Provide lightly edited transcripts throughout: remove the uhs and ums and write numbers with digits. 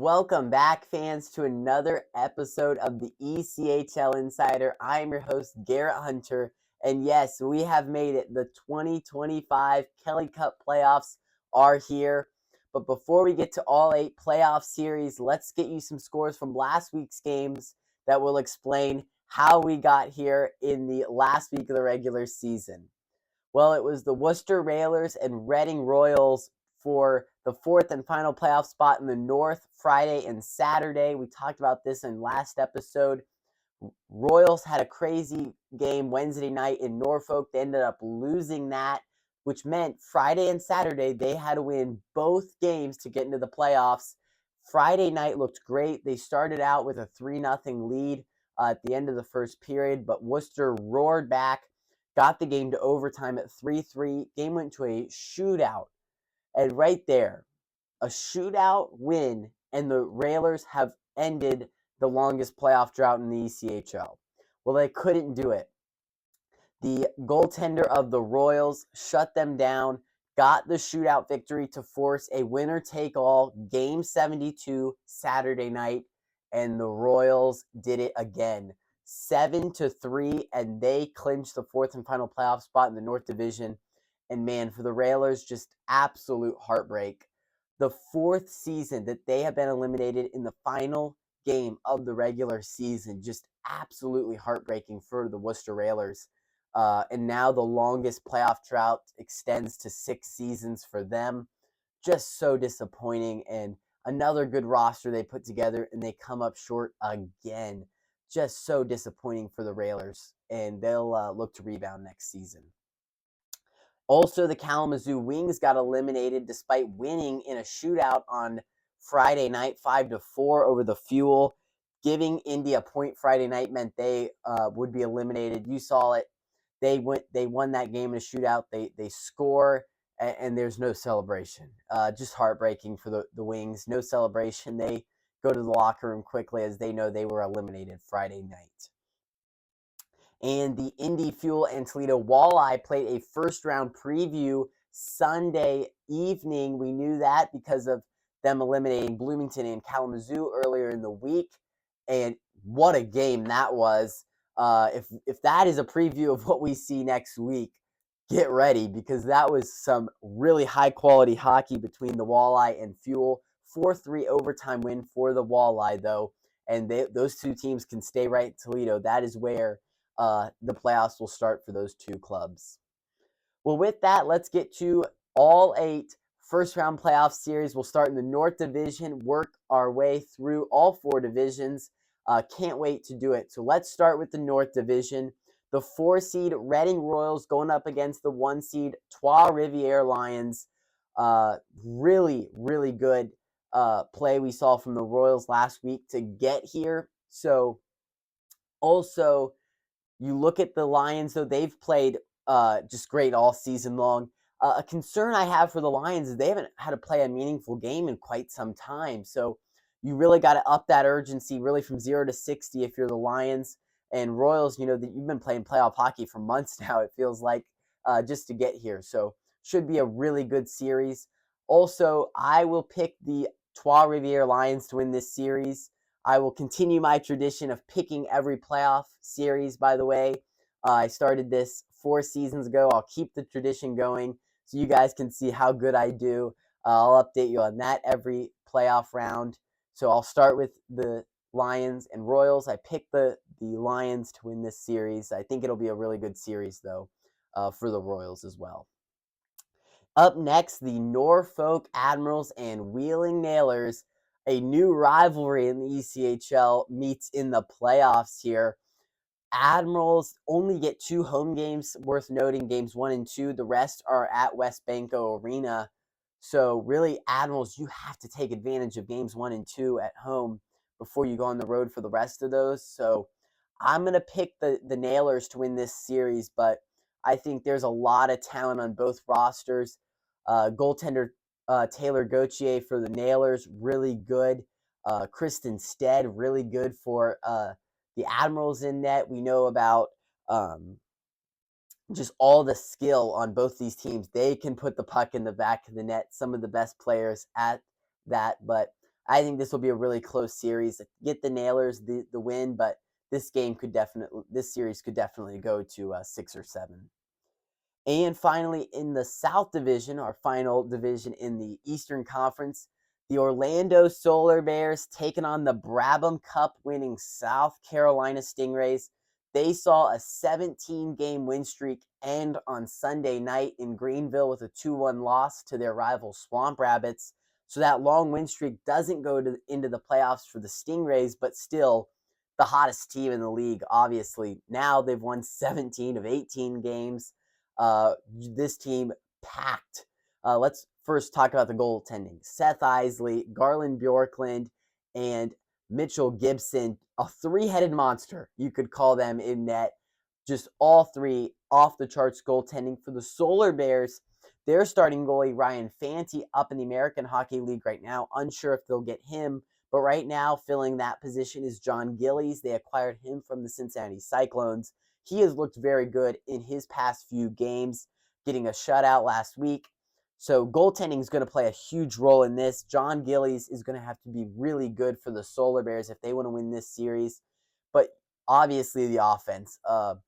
Welcome back, fans, to another episode of the ECHL Insider. I am your host, Garrett Hunter, and yes, we have made it. The 2025 Kelly Cup playoffs are here. But before we get to all 8 playoff series, let's get you some scores from last week's games that will explain how we got here in the last week of the regular season. Well, it was the Worcester Railers and Reading Royals for the fourth and final playoff spot in the North, Friday and Saturday. We talked about this in last episode. Royals had a crazy game Wednesday night in Norfolk. They ended up losing that, which meant Friday and Saturday they had to win both games to get into the playoffs. Friday night looked great. They started out with a 3-0 lead at the end of the first period, but Worcester roared back, got the game to overtime at 3-3. Game went to a shootout. And right there, a shootout win, and the Railers have ended the longest playoff drought in the ECHL. Well, they couldn't do it. The goaltender of the Royals shut them down, got the shootout victory to force a winner-take-all Game 72 Saturday night, and the Royals did it again. 7-3, and they clinched the fourth and final playoff spot in the North Division. And man, for the Railers, just absolute heartbreak. The fourth season that they have been eliminated in the final game of the regular season, just absolutely heartbreaking for the Worcester Railers. And now the longest playoff drought extends to 6 seasons for them. Just so disappointing, and another good roster they put together, and they come up short again. Just so disappointing for the Railers, and they'll look to rebound next season. Also, the Kalamazoo Wings got eliminated despite winning in a shootout on Friday night, 5-4 over the Fuel. Giving Indy a point Friday night meant they would be eliminated. You saw it. They won that game in a shootout. They score, and there's no celebration. Just heartbreaking for the Wings. No celebration. They go to the locker room quickly as they know they were eliminated Friday night. And the Indy Fuel and Toledo Walleye played a first-round preview Sunday evening. We knew that because of them eliminating Bloomington and Kalamazoo earlier in the week. And what a game that was. If that is a preview of what we see next week, get ready, because that was some really high-quality hockey between the Walleye and Fuel. 4-3 overtime win for the Walleye, though. And those two teams can stay right in Toledo. That is where the playoffs will start for those two clubs. Well, with that, let's get to all 8 first-round playoff series. We'll start in the North Division, work our way through all 4 divisions. Can't wait to do it. So let's start with the North Division. The 4-seed Reading Royals going up against the 1-seed Trois-Rivières Lions. Really, really good play we saw from the Royals last week to get here. So also, you look at the Lions, though, they've played just great all season long. A concern I have for the Lions is they haven't had to play a meaningful game in quite some time. So you really got to up that urgency really from 0 to 60 if you're the Lions. And Royals, you know, that you've been playing playoff hockey for months now, it feels like, just to get here. So should be a really good series. Also, I will pick the Trois-Rivières Lions to win this series. I will continue my tradition of picking every playoff series, by the way. I started this 4 seasons ago. I'll keep the tradition going so you guys can see how good I do. I'll update you on that every playoff round. So I'll start with the Lions and Royals. I picked the Lions to win this series. I think it'll be a really good series, though, for the Royals as well. Up next, the Norfolk Admirals and Wheeling Nailers. A new rivalry in the ECHL meets in the playoffs here. Admirals only get 2 home games, worth noting, games 1 and 2. The rest are at West Banco Arena. So really, Admirals, you have to take advantage of games 1 and 2 at home before you go on the road for the rest of those. So I'm going to pick the Nailers to win this series, but I think there's a lot of talent on both rosters. Goaltender Taylor Gauthier for the Nailers, really good. Kristen Stead, really good for the Admirals in net. We know about just all the skill on both these teams. They can put the puck in the back of the net. Some of the best players at that, but I think this will be a really close series. Get the Nailers the win, but this series could definitely go to 6 or 7. And finally, in the South Division, our final division in the Eastern Conference, the Orlando Solar Bears taking on the Brabham Cup winning South Carolina Stingrays. They saw a 17-game win streak end on Sunday night in Greenville with a 2-1 loss to their rival Swamp Rabbits. So that long win streak doesn't go into the playoffs for the Stingrays, but still the hottest team in the league, obviously. Now they've won 17 of 18 games. This team packed. Let's first talk about the goaltending. Seth Isley, Garland Bjorklund, and Mitchell Gibson, a three-headed monster, you could call them in net. Just all three off the charts goaltending for the Solar Bears. Their starting goalie, Ryan Fanti, up in the American Hockey League right now. Unsure if they'll get him, but right now filling that position is John Gillies. They acquired him from the Cincinnati Cyclones. He has looked very good in his past few games, getting a shutout last week. So goaltending is going to play a huge role in this. John Gillies is going to have to be really good for the Solar Bears if they want to win this series. But obviously the offense of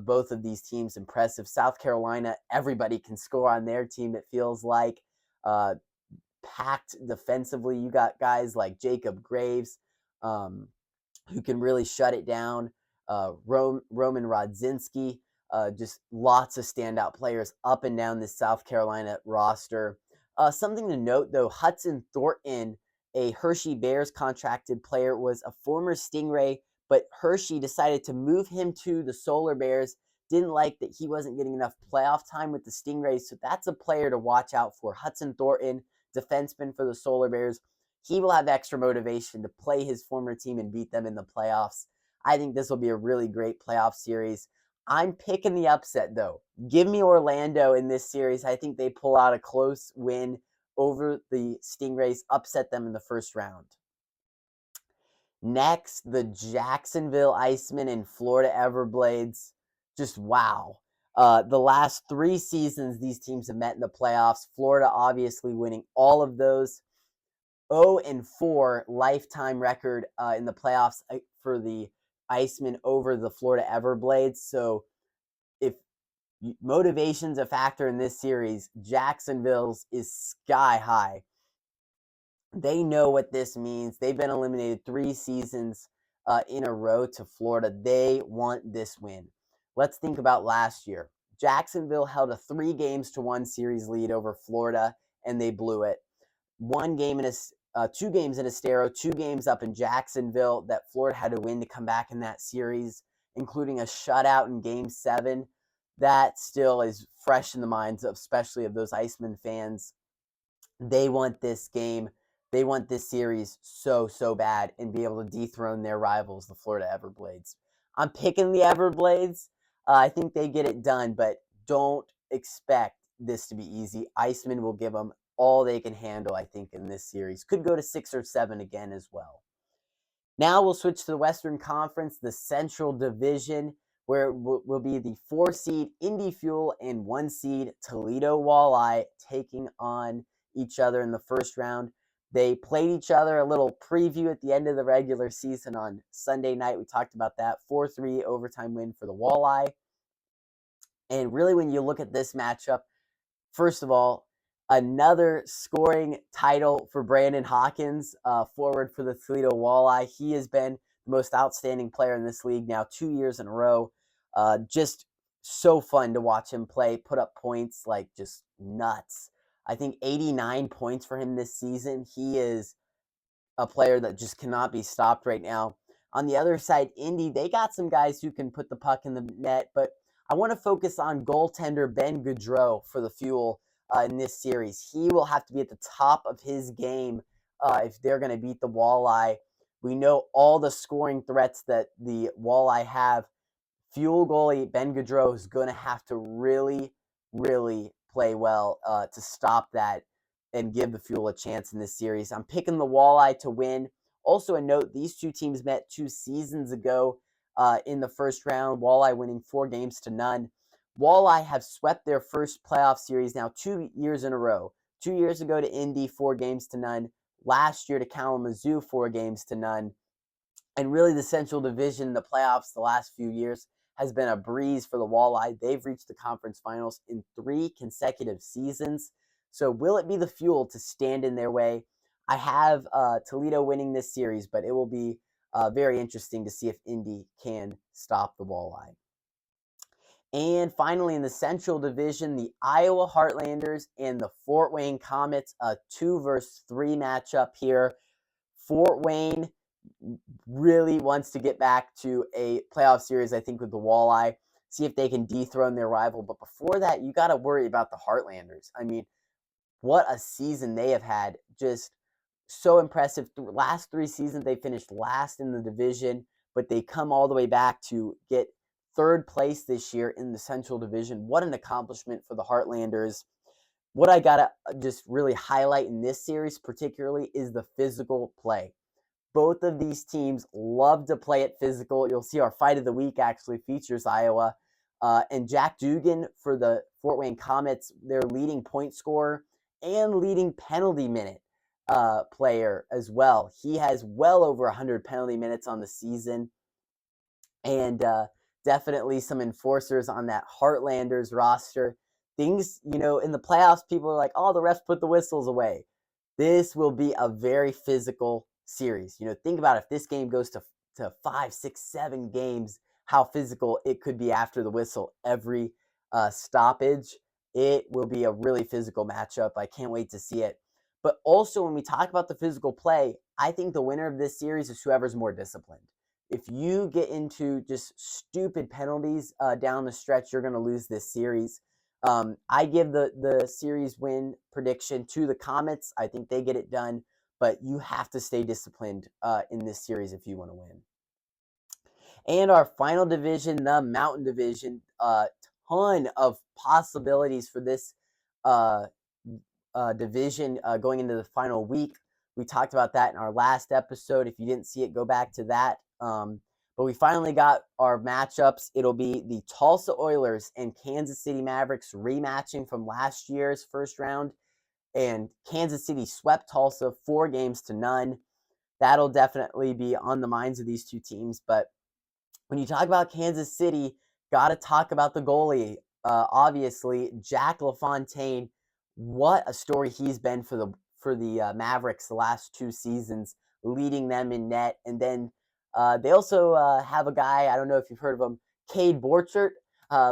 both of these teams impressive. South Carolina, everybody can score on their team, it feels like. Packed defensively. You got guys like Jacob Graves, who can really shut it down. Roman Rodzinski, just lots of standout players up and down this South Carolina roster. Something to note, though, Hudson Thornton, a Hershey Bears contracted player, was a former Stingray, but Hershey decided to move him to the Solar Bears. Didn't like that he wasn't getting enough playoff time with the Stingrays, so that's a player to watch out for. Hudson Thornton, defenseman for the Solar Bears. He will have extra motivation to play his former team and beat them in the playoffs. I think this will be a really great playoff series. I'm picking the upset, though. Give me Orlando in this series. I think they pull out a close win over the Stingrays, upset them in the first round. Next, the Jacksonville Icemen and Florida Everblades. Just wow. The last 3 seasons these teams have met in the playoffs. Florida obviously winning all of those. 0-4 lifetime record in the playoffs for the Icemen over the Florida Everblades. So if motivation's a factor in this series, Jacksonville's is sky high. They know what this means. They've been eliminated 3 seasons in a row to Florida. They want this win. Let's think about last year. Jacksonville held a 3-1 series lead over Florida, and they blew it. 2 games in Estero, 2 games up in Jacksonville that Florida had to win to come back in that series, including a shutout in Game 7. That still is fresh in the minds of, especially of those Iceman fans. They want this game. They want this series so bad and be able to dethrone their rivals, the Florida Everblades. I'm picking the Everblades. I think they get it done, but don't expect this to be easy. Iceman will give them all they can handle, I think, in this series. Could go to 6 or 7 again as well. Now we'll switch to the Western Conference, the Central Division, where it will be the 4-seed Indy Fuel and 1-seed Toledo Walleye taking on each other in the first round. They played each other, a little preview at the end of the regular season on Sunday night. We talked about that. 4-3 overtime win for the Walleye. And really, when you look at this matchup, first of all, another scoring title for Brandon Hawkins, forward for the Toledo Walleye. He has been the most outstanding player in this league now 2 years in a row. Just so fun to watch him play, put up points like just nuts. I think 89 points for him this season. He is a player that just cannot be stopped right now. On the other side, Indy, they got some guys who can put the puck in the net, but I want to focus on goaltender Ben Gaudreau for the Fuel in this series. He will have to be at the top of his game if they're going to beat the Walleye. We know all the scoring threats that the Walleye have. Fuel goalie Ben Gaudreau is going to have to really play well to stop that and give the Fuel a chance in this series. I'm picking the Walleye to win. Also a note, these 2 teams met 2 seasons ago in the first round. Walleye winning 4-0. Walleye have swept their first playoff series now 2 years in a row. 2 years ago to Indy, 4-0. last year to Kalamazoo 4-0. And really the Central Division, the playoffs the last few years has been a breeze for the Walleye. They've reached the conference finals in 3 consecutive seasons. So will it be the fuel to stand in their way? I have Toledo winning this series, but it will be very interesting to see if Indy can stop the Walleye. And finally, in the Central Division, the Iowa Heartlanders and the Fort Wayne Comets, a 2-versus-3 matchup here. Fort Wayne really wants to get back to a playoff series, I think, with the Walleye, see if they can dethrone their rival. But before that, you got to worry about the Heartlanders. I mean, what a season they have had. Just so impressive. The last 3 seasons, they finished last in the division, but they come all the way back to get 3rd place this year in the Central Division. What an accomplishment for the Heartlanders. What I got to just really highlight in this series particularly is the physical play. Both of these teams love to play it physical. You'll see our fight of the week actually features Iowa. And Jack Dugan for the Fort Wayne Comets, their leading point scorer and leading penalty minute player as well. He has well over 100 penalty minutes on the season. And definitely some enforcers on that Heartlanders roster. Things, in the playoffs, people are like, oh, the refs put the whistles away. This will be a very physical series. Think about if this game goes to 5, 6, 7 games, how physical it could be after the whistle every stoppage. It will be a really physical matchup. I can't wait to see it. But also, when we talk about the physical play, I think the winner of this series is whoever's more disciplined. If you get into just stupid penalties down the stretch, you're going to lose this series. I give the series win prediction to the Comets. I think they get it done, but you have to stay disciplined in this series if you want to win. And our final division, the Mountain Division, a ton of possibilities for this division going into the final week. We talked about that in our last episode. If you didn't see it, go back to that. But we finally got our matchups. It'll be the Tulsa Oilers and Kansas City Mavericks rematching from last year's first round. And Kansas City swept Tulsa 4-0. That'll definitely be on the minds of these two teams. But when you talk about Kansas City, got to talk about the goalie. Obviously, Jack LaFontaine. What a story he's been for the Mavericks the last 2 seasons, leading them in net. And then they also have a guy, I don't know if you've heard of him, Cade Borchert,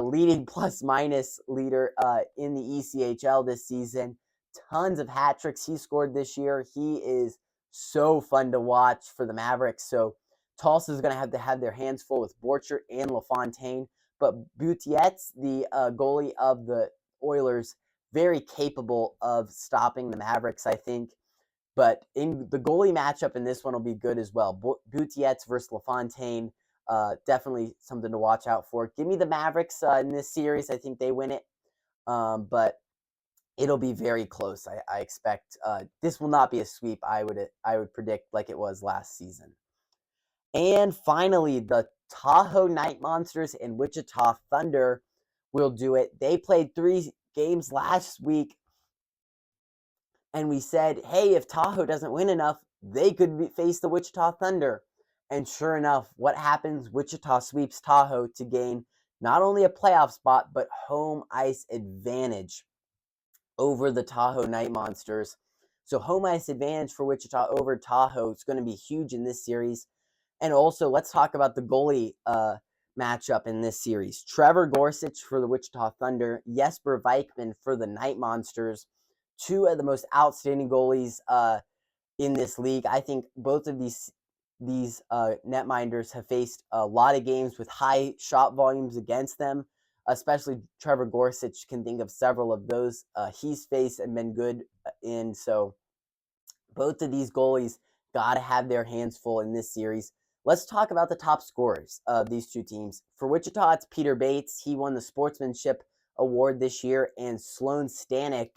leading plus-minus leader in the ECHL this season. Tons of hat tricks he scored this year. He is so fun to watch for the Mavericks. So Tulsa is going to have their hands full with Borchert and LaFontaine. But Butietz, the goalie of the Oilers, very capable of stopping the Mavericks, I think. But in the goalie matchup in this one will be good as well. Butietz versus LaFontaine, definitely something to watch out for. Give me the Mavericks in this series. I think they win it. But it'll be very close. I expect this will not be a sweep. I would predict like it was last season. And finally, the Tahoe Night Monsters and Wichita Thunder will do it. They played 3 games last week, and we said, hey, if Tahoe doesn't win enough, they could face the Wichita Thunder. And sure enough, what happens? Wichita sweeps Tahoe to gain not only a playoff spot, but home ice advantage over the Tahoe Night Monsters. So home ice advantage for Wichita over Tahoe is going to be huge in this series. And also, let's talk about the goalie matchup in this series. Trevor Gorsuch for the Wichita Thunder, Jesper Vikman for the Night Monsters. 2 of the most outstanding goalies in this league. I think both of these netminders have faced a lot of games with high shot volumes against them. Especially Trevor Gorsuch, can think of several of those he's faced and been good in. So both of these goalies got to have their hands full in this series. Let's talk about the top scorers of these 2 teams. For Wichita, it's Peter Bates. He won the Sportsmanship Award this year. And Sloan Stanek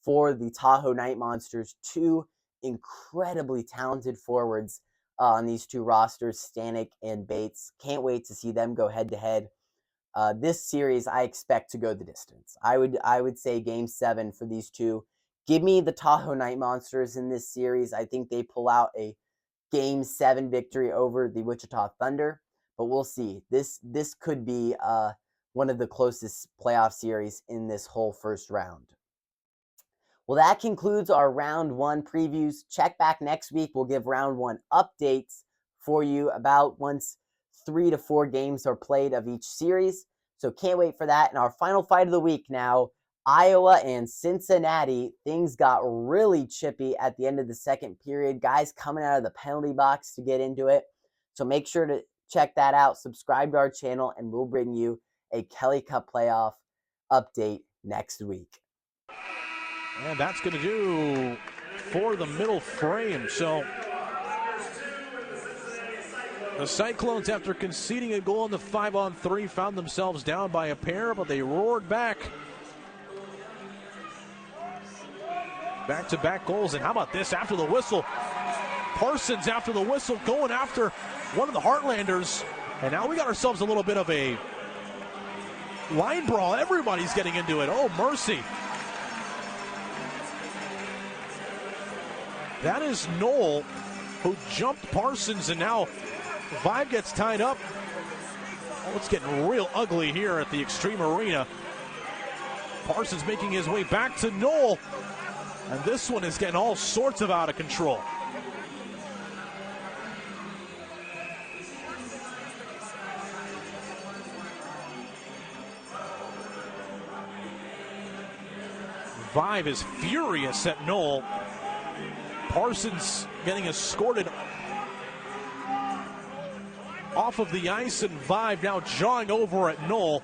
for the Tahoe Night Monsters. 2 incredibly talented forwards on these 2 rosters, Stanek and Bates. Can't wait to see them go head-to-head. This series, I expect to go the distance. I would say Game 7 for these 2. Give me the Tahoe Night Monsters in this series. I think they pull out a Game 7 victory over the Wichita Thunder, but we'll see. This could be one of the closest playoff series in this whole first round. Well, that concludes our round 1 previews. Check back next week. We'll give round 1 updates for you about once 3 to 4 games are played of each series. So can't wait for that. And our final fight of the week now, Iowa and Cincinnati. Things got really chippy at the end of the second period. Guys coming out of the penalty box to get into it. So make sure to check that out. Subscribe to our channel, and we'll bring you a Kelly Cup playoff update next week. And that's going to do for the middle frame. So the Cyclones, after conceding a goal in the 5-on-3, found themselves down by a pair, but they roared back. Back-to-back goals, and how about this after the whistle? Parsons after the whistle going after one of the Heartlanders, and now we got ourselves a little bit of a line brawl. Everybody's getting into it. Oh, mercy. That is Knoll, who jumped Parsons, and now Vibe gets tied up. Oh, it's getting real ugly here at the Extreme Arena. Parsons making his way back to Knoll, and this one is getting all sorts of out of control. Vibe is furious at Knoll. Parsons getting escorted off of the ice, and Vibe now jawing over at Knoll.